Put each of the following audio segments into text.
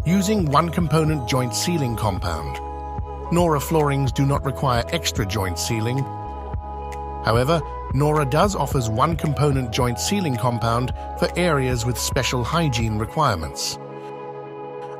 Using one-component joint sealing compound. Nora floorings do not require extra joint sealing. However, Nora does offers one-component joint sealing compound for areas with special hygiene requirements.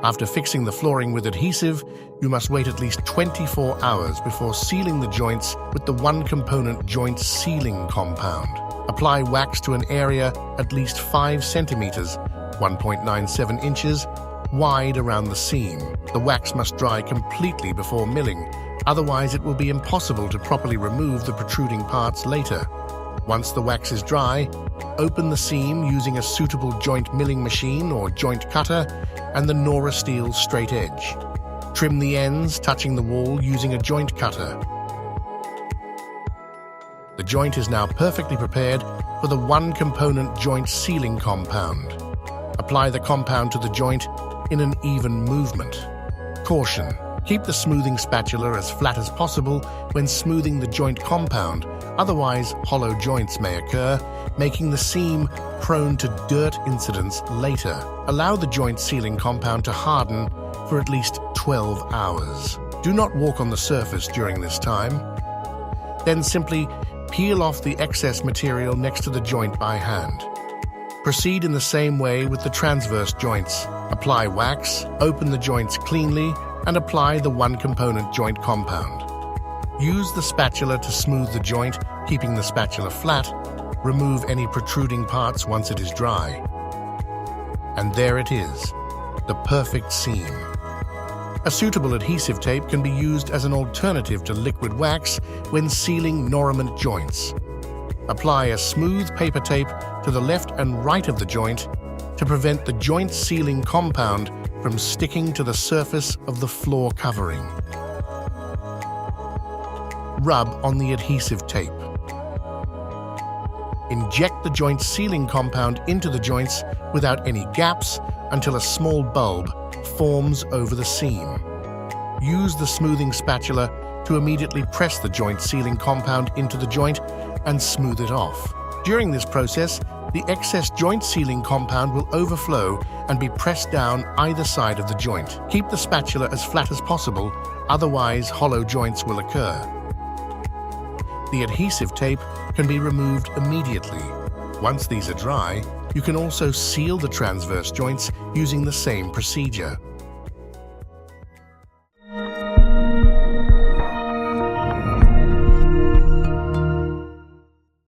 After fixing the flooring with adhesive, you must wait at least 24 hours before sealing the joints with the one-component joint sealing compound. Apply wax to an area at least 5 centimeters, 1.97 inches, wide around the seam. The wax must dry completely before milling, otherwise it will be impossible to properly remove the protruding parts later. Once the wax is dry, open the seam using a suitable joint milling machine or joint cutter and the Nora steel straight edge. Trim the ends touching the wall using a joint cutter. The joint is now perfectly prepared for the one-component joint sealing compound. Apply the compound to the joint in an even movement. Caution: keep the smoothing spatula as flat as possible when smoothing the joint compound, otherwise hollow joints may occur, making the seam prone to dirt incidents later. Allow the joint sealing compound to harden for at least 12 hours. Do not walk on the surface during this time. Then simply peel off the excess material next to the joint by hand. Proceed in the same way with the transverse joints. Apply wax, open the joints cleanly, and apply the one-component joint compound. Use the spatula to smooth the joint, keeping the spatula flat. Remove any protruding parts once it is dry. And there it is, the perfect seam. A suitable adhesive tape can be used as an alternative to liquid wax when sealing norament joints. Apply a smooth paper tape to the left and right of the joint to prevent the joint sealing compound from sticking to the surface of the floor covering. Rub on the adhesive tape. Inject the joint sealing compound into the joints without any gaps until a small bulb forms over the seam. Use the smoothing spatula to immediately press the joint sealing compound into the joint and smooth it off. During this process, the excess joint sealing compound will overflow and be pressed down either side of the joint. Keep the spatula as flat as possible, otherwise hollow joints will occur. The adhesive tape can be removed immediately. Once these are dry, you can also seal the transverse joints using the same procedure.